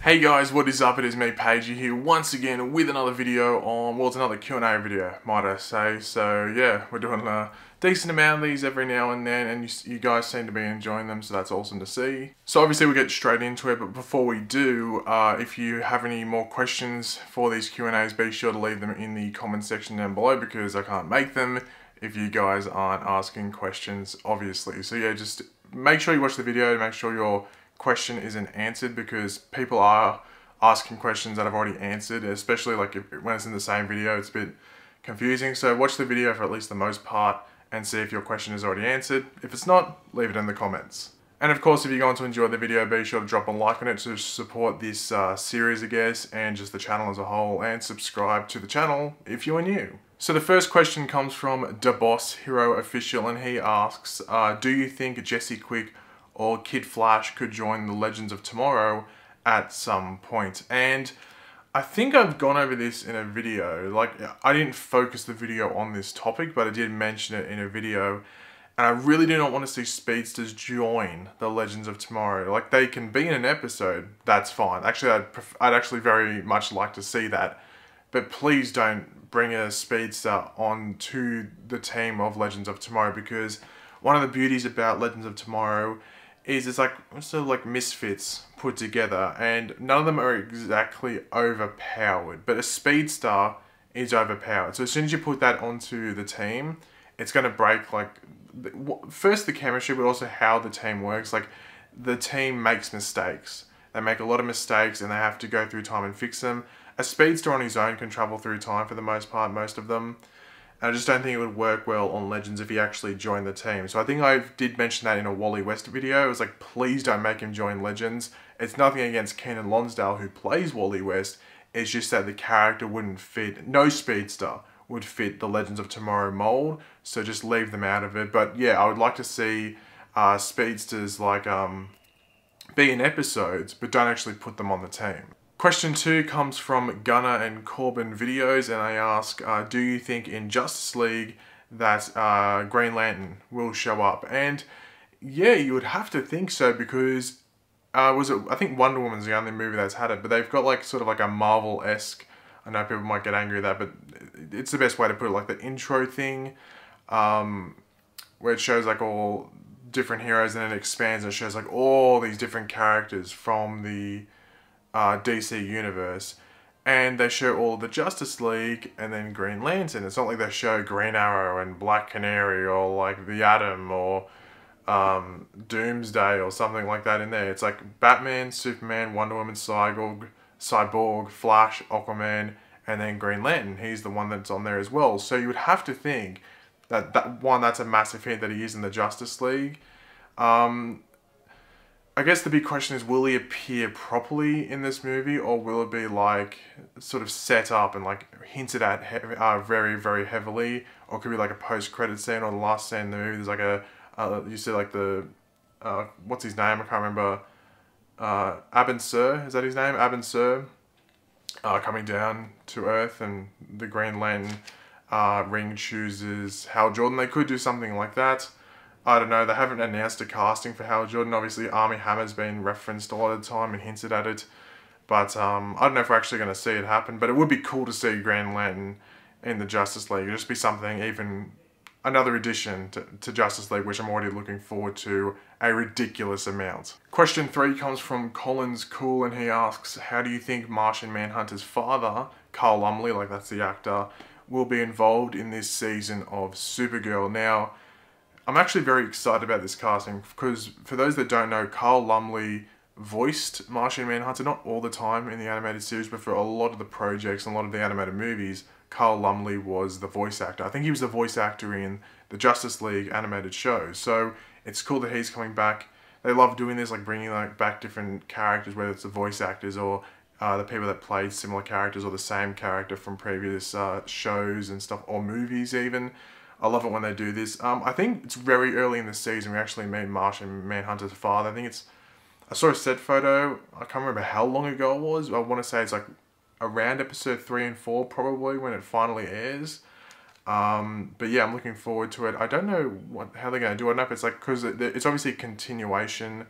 Hey guys, what is up? It is me, Pagey, here once again with another video on, well, it's another Q&A video, might I say. So yeah, we're doing a decent amount of these every now and then, and you guys seem to be enjoying them, so that's awesome to see. So obviously we'll get straight into it, but before we do, if you have any more questions for these Q&As, be sure to leave them in the comment section down below, because I can't make them if you guys aren't asking questions, obviously. So yeah, just make sure you watch the video to make sure your question isn't answered, because people are asking questions that I've already answered, especially like when it's in the same video, it's a bit confusing. So watch the video for at least the most part and see if your question is already answered. If it's not, leave it in the comments. And of course, if you're going to enjoy the video, be sure to drop a like on it to support this series, I guess, and just the channel as a whole, and subscribe to the channel if you are new. So the first question comes from Da Boss Hero Official, and he asks, do you think Jesse Quick or Kid Flash could join the Legends of Tomorrow at some point? And I think I've gone over this in a video. Like, I didn't focus the video on this topic, but I did mention it in a video. And I really do not want to see speedsters join the Legends of Tomorrow. Like, they can be in an episode, that's fine. Actually, I'd actually very much like to see that. But please don't bring a speedster onto the team of Legends of Tomorrow, because one of the beauties about Legends of Tomorrow is it's like sort of like misfits put together, and none of them are exactly overpowered, but a speedster is overpowered. So as soon as you put that onto the team, it's going to break, like, first the chemistry, but also how the team works. Like, the team makes mistakes. They make a lot of mistakes and they have to go through time and fix them. A speedster on his own can travel through time for the most part, most of them. I just don't think it would work well on Legends if he actually joined the team. So I think I did mention that in a Wally West video. It was like, please don't make him join Legends. It's nothing against Keenan Lonsdale, who plays Wally West. It's just that the character wouldn't fit. No speedster would fit the Legends of Tomorrow mold. So just leave them out of it. But yeah, I would like to see speedsters like be in episodes, but don't actually put them on the team. Question 2 comes from Gunnar and Corbin videos, and they ask, do you think in Justice League that Green Lantern will show up? And yeah, you would have to think so, because I think Wonder Woman's the only movie that's had it, but they've got like sort of like a Marvel-esque, I know people might get angry at that, but it's the best way to put it, like the intro thing, where it shows like all different heroes, and then it expands and it shows like all these different characters from the DC universe, and they show all of the Justice League and then Green Lantern. It's not like they show Green Arrow and Black Canary or like the Atom or Doomsday or something like that in there. It's like Batman, Superman, Wonder Woman, Cyborg, Flash, Aquaman, and then Green Lantern. He's the one that's on there as well. So you would have to think that that's a massive hint that he is in the Justice League. I guess the big question is, will he appear properly in this movie, or will it be like sort of set up and like hinted at very, very heavily, or could be like a post-credit scene or the last scene in the movie? There's like you see like the, what's his name? I can't remember. Abin Sur, is that his name? Abin Sur, coming down to Earth, and the Green Lantern ring chooses Hal Jordan. They could do something like that. I don't know, they haven't announced a casting for Hal Jordan. Obviously, Armie Hammer's been referenced a lot of the time and hinted at it. But I don't know if we're actually going to see it happen. But it would be cool to see Green Lantern in the Justice League. It'd just be something, even another addition to Justice League, which I'm already looking forward to a ridiculous amount. Question 3 comes from Collins Cool, and he asks, how do you think Martian Manhunter's father, Carl Lumley, like that's the actor, will be involved in this season of Supergirl? Now, I'm actually very excited about this casting, because for those that don't know, Carl Lumley voiced Martian Manhunter, not all the time in the animated series, but for a lot of the projects and a lot of the animated movies, Carl Lumley was the voice actor. I think he was the voice actor in the Justice League animated show, so it's cool that he's coming back. They love doing this, like bringing like back different characters, whether it's the voice actors or the people that played similar characters or the same character from previous shows and stuff, or movies even. I love it when they do this. I think it's very early in the season we actually meet Martian Manhunter's father. I saw a set photo, I can't remember how long ago it was. I want to say it's like around episode 3 and 4 probably, when it finally airs. But yeah, I'm looking forward to it. I don't know how they're going to do it. I don't know if it's like, because it's obviously a continuation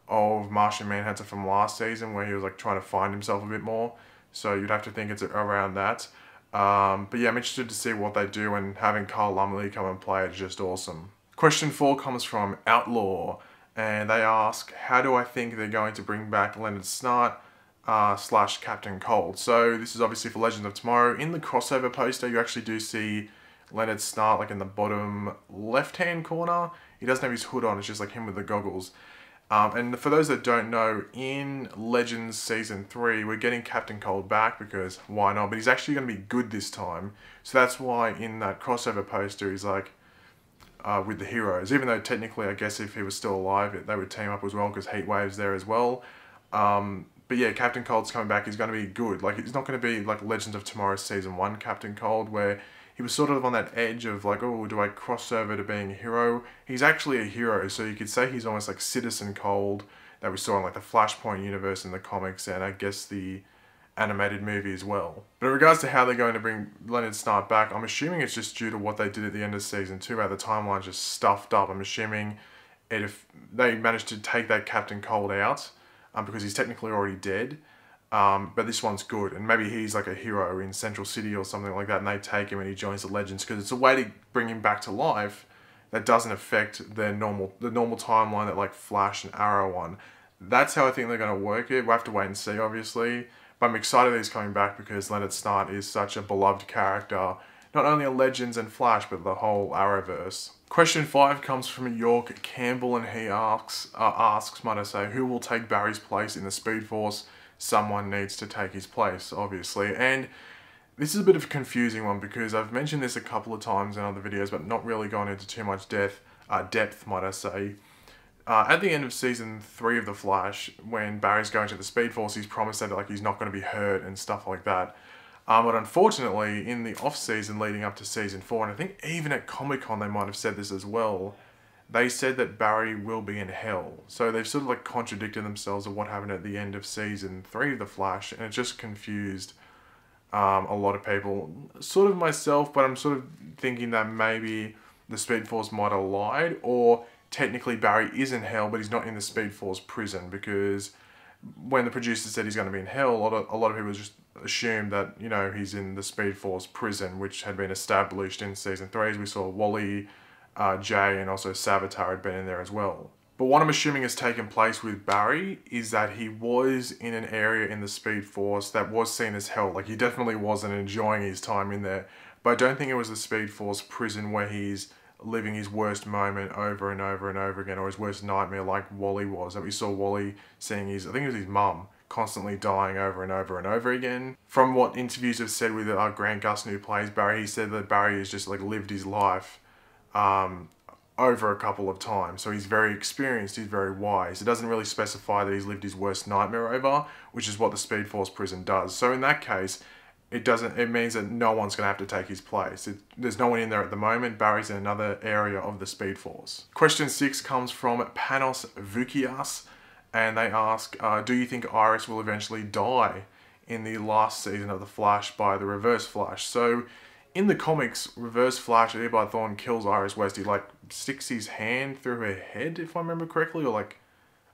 of Martian Manhunter from last season, where he was like trying to find himself a bit more. So you'd have to think it's around that. But yeah, I'm interested to see what they do, and having Kyle Lumley come and play is just awesome. Question 4 comes from Outlaw, and they ask, how do I think they're going to bring back Leonard Snart / Captain Cold? So this is obviously for Legends of Tomorrow. In the crossover poster, you actually do see Leonard Snart like in the bottom left-hand corner. He doesn't have his hood on, it's just like him with the goggles. And for those that don't know, in Legends Season 3, we're getting Captain Cold back because why not? But he's actually going to be good this time. So that's why in that crossover poster, he's like with the heroes. Even though technically, I guess if he was still alive, they would team up as well because Heatwave's there as well. But yeah, Captain Cold's coming back. He's going to be good. Like, it's not going to be like Legends of Tomorrow Season 1 Captain Cold, where he was sort of on that edge of like, oh, do I cross over to being a hero? He's actually a hero, so you could say he's almost like Citizen Cold that we saw in like the Flashpoint universe in the comics, and I guess the animated movie as well. But in regards to how they're going to bring Leonard Snart back, I'm assuming it's just due to what they did at the end of Season 2, how the timeline's just stuffed up. I'm assuming if they managed to take that Captain Cold out, because he's technically already dead, but this one's good, and maybe he's like a hero in Central City or something like that, and they take him and he joins the Legends, because it's a way to bring him back to life that doesn't affect the normal timeline that like Flash and Arrow on. That's how I think they're going to work it. We'll have to wait and see, obviously, but I'm excited that he's coming back because Leonard Snart is such a beloved character, not only in Legends and Flash, but the whole Arrowverse. Question 5 comes from York Campbell, and he asks, might I say, who will take Barry's place in the Speed Force? Someone needs to take his place, obviously. And this is a bit of a confusing one because I've mentioned this a couple of times in other videos, but not really gone into too much depth, might I say. At the end of Season 3 of The Flash, when Barry's going to the Speed Force, he's promised that like he's not going to be hurt and stuff like that. But unfortunately, in the off-season leading up to Season 4, and I think even at Comic-Con they might have said this as well, they said that Barry will be in hell. So they've sort of like contradicted themselves of what happened at the end of Season 3 of The Flash, and it just confused a lot of people. Sort of myself, but I'm sort of thinking that maybe the Speed Force might have lied, or technically Barry is in hell, but he's not in the Speed Force prison, because when the producer said he's going to be in hell, a lot of people just assumed that, you know, he's in the Speed Force prison, which had been established in Season 3, as we saw Wally, Jay, and also Savitar had been in there as well. But what I'm assuming has taken place with Barry is that he was in an area in the Speed Force that was seen as hell. Like, he definitely wasn't enjoying his time in there. But I don't think it was the Speed Force prison where he's living his worst moment over and over and over again, or his worst nightmare like Wally was. That we saw Wally seeing his, I think it was his mum, constantly dying over and over and over again. From what interviews have said with Grant Gustin, who plays Barry, he said that Barry has just like lived his life over a couple of times. So he's very experienced, he's very wise. It doesn't really specify that he's lived his worst nightmare over, which is what the Speed Force prison does. So in that case, it means that no one's going to have to take his place. There's no one in there at the moment. Barry's in another area of the Speed Force. Question 6 comes from Panos Vukias, and they ask, do you think Iris will eventually die in the last season of The Flash by the Reverse Flash? So in the comics, Reverse Flash, Eobard Thawne kills Iris West. He like sticks his hand through her head, if I remember correctly, or like,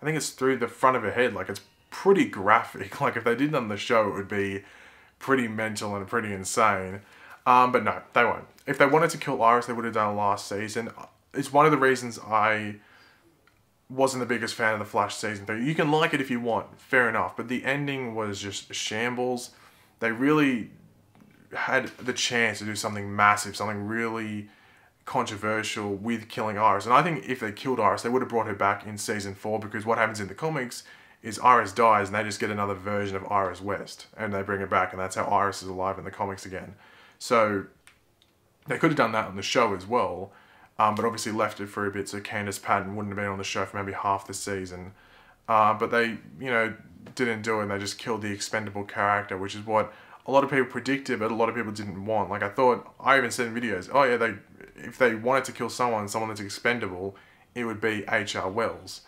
I think it's through the front of her head. Like, it's pretty graphic. Like, if they did it on the show, it would be pretty mental and pretty insane. But no, they won't. If they wanted to kill Iris, they would have done it last season. It's one of the reasons I wasn't the biggest fan of The Flash Season 3. You can like it if you want, fair enough, but the ending was just shambles. They really had the chance to do something massive, something really controversial with killing Iris. And I think if they killed Iris, they would have brought her back in Season 4, because what happens in the comics is Iris dies and they just get another version of Iris West and they bring her back, and that's how Iris is alive in the comics again. So they could have done that on the show as well, but obviously left it for a bit so Candice Patton wouldn't have been on the show for maybe half the season. But they, you know, didn't do it, and they just killed the expendable character, which is what a lot of people predicted, but a lot of people didn't want. Like, I even said in videos, oh yeah, if they wanted to kill someone that's expendable, it would be H.R. Wells.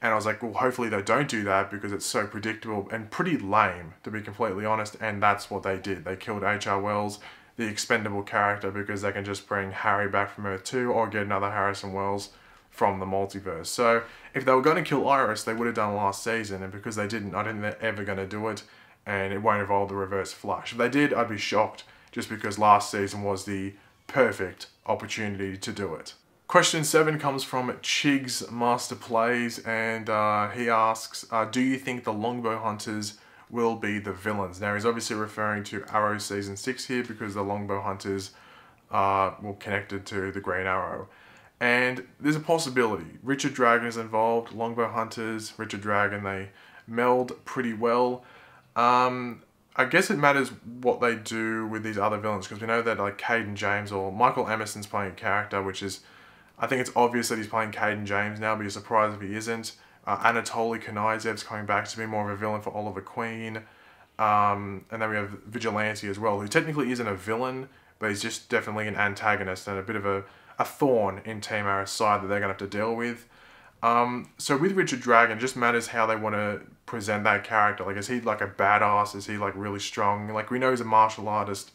And I was like, well, hopefully they don't do that, because it's so predictable and pretty lame, to be completely honest. And that's what they did. They killed H.R. Wells, the expendable character, because they can just bring Harry back from Earth 2 or get another Harrison Wells from the multiverse. So if they were going to kill Iris, they would have done last season, and because they didn't, I don't think they're ever going to do it, and it won't involve the Reverse Flash. If they did, I'd be shocked, just because last season was the perfect opportunity to do it. Question 7 comes from Chig's Master Plays, and he asks, do you think the Longbow Hunters will be the villains? Now, he's obviously referring to Arrow Season 6 here, because the Longbow Hunters are connected to the Green Arrow. And there's a possibility. Richard Dragon is involved, Longbow Hunters, Richard Dragon, they meld pretty well. I guess it matters what they do with these other villains, because we know that like Caden James or Michael Emerson's playing a character, which is, I think it's obvious that he's playing Caden James now, but you're surprised if he isn't. Anatoly Knyzev's coming back to be more of a villain for Oliver Queen. And then we have Vigilante as well, who technically isn't a villain, but he's just definitely an antagonist and a bit of a thorn in Team Arrow's side that they're going to have to deal with. So with Richard Dragon, it just matters how they want to present that character. Like, is he like a badass? Is he like really strong? Like, we know he's a martial arts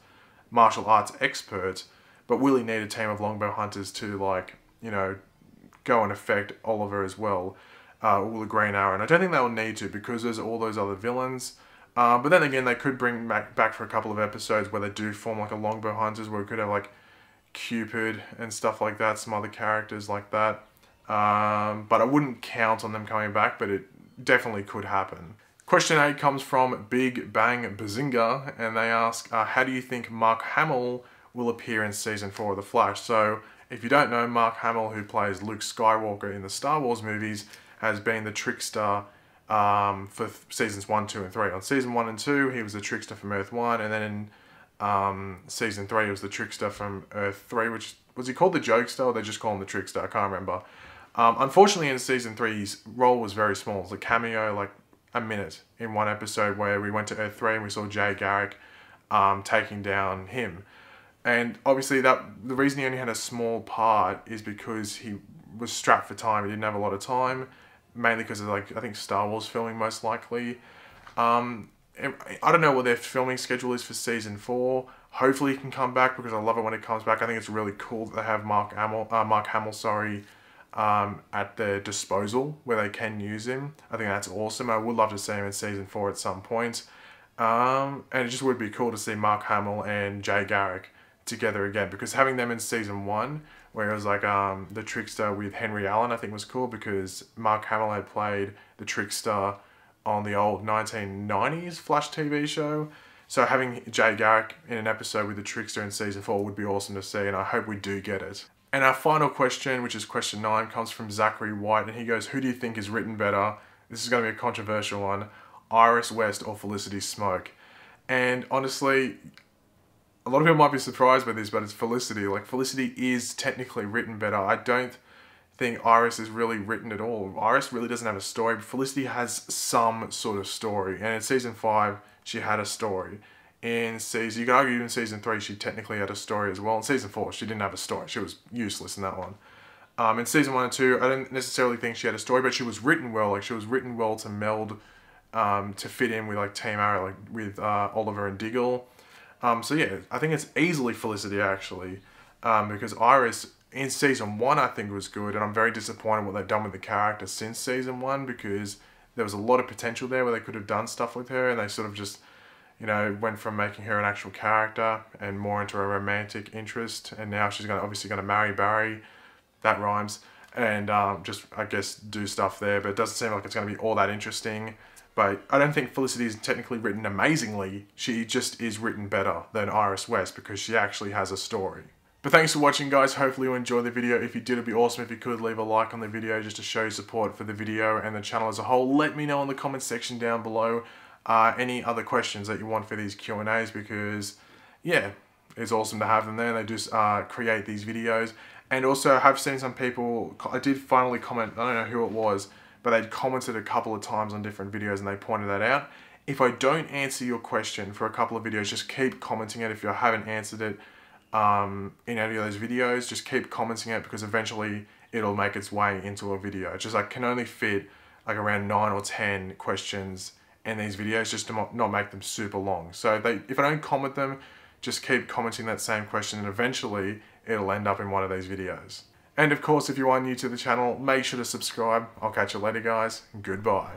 expert, but will he need a team of Longbow Hunters to, like, you know, go and affect Oliver as well, or the Green Arrow? And I don't think they'll need to, because there's all those other villains. But then again, they could bring back for a couple of episodes where they do form like a Longbow Hunters, where we could have like Cupid and stuff like that, some other characters like that. But I wouldn't count on them coming back, but it definitely could happen. Question 8 comes from Big Bang Bazinga, and they ask, how do you think Mark Hamill will appear in Season 4 of The Flash? So, if you don't know, Mark Hamill, who plays Luke Skywalker in the Star Wars movies, has been the trickster for Seasons 1, 2, and 3. On Season 1 and 2, he was the trickster from Earth 1, and then in Season 3, he was the trickster from Earth 3, which, was he called the Jokester, or they just call him the Trickster? I can't remember. Unfortunately, in Season 3, his role was very small. It was a cameo, like a minute in one episode, where we went to Earth 3 and we saw Jay Garrick taking down him. And obviously, the reason he only had a small part is because he was strapped for time. He didn't have a lot of time, mainly because of, like, I think Star Wars filming, most likely. I don't know what their filming schedule is for Season 4. Hopefully he can come back, because I love it when it comes back. I think it's really cool that they have Mark Hamill, at their disposal, where they can use him. I think that's awesome. I would love to see him in Season 4 at some point. And it just would be cool to see Mark Hamill and Jay Garrick together again, because having them in Season 1, where it was like the trickster with Henry Allen, I think was cool, because Mark Hamill had played the trickster on the old 1990s Flash TV show. So having Jay Garrick in an episode with the trickster in Season 4 would be awesome to see, and I hope we do get it. And our final question, which is question 9, comes from Zachary White, and he goes, who do you think is written better? This is going to be a controversial one. Iris West or Felicity Smoke? And honestly, a lot of people might be surprised by this, but it's Felicity. Like, Felicity is technically written better. I don't think Iris is really written at all. Iris really doesn't have a story, but Felicity has some sort of story. And in Season 5, she had a story. You could argue in Season 3, she technically had a story as well. In Season 4, she didn't have a story. She was useless in that one. In Season 1 and 2, I don't necessarily think she had a story, but she was written well. Like, she was written well to meld, to fit in with, like, Team Arrow, like, with Oliver and Diggle. So yeah, I think it's easily Felicity, actually. Because Iris, in Season 1, I think was good, and I'm very disappointed what they've done with the character since Season 1, because there was a lot of potential there where they could have done stuff with her, and they sort of just, you know, went from making her an actual character and more into a romantic interest, and now she's obviously going to marry Barry, that rhymes, and just, I guess, do stuff there, but it doesn't seem like it's going to be all that interesting. But I don't think Felicity is technically written amazingly, she just is written better than Iris West, because she actually has a story. But thanks for watching, guys. Hopefully you enjoyed the video. If you did, it'd be awesome if you could leave a like on the video just to show your support for the video and the channel as a whole. Let me know in the comment section down below any other questions that you want for these Q&As, because, yeah, it's awesome to have them there. They just create these videos. And also, I have seen some people, I did finally comment, I don't know who it was, but they'd commented a couple of times on different videos and they pointed that out. If I don't answer your question for a couple of videos, just keep commenting it. If you haven't answered it in any of those videos, just keep commenting it, because eventually it'll make its way into a video. It's just, I can only fit like around 9 or 10 questions in these videos just to not make them super long. So if I don't comment them, just keep commenting that same question, and eventually it'll end up in one of these videos. And of course, if you are new to the channel, make sure to subscribe. I'll catch you later, guys. Goodbye.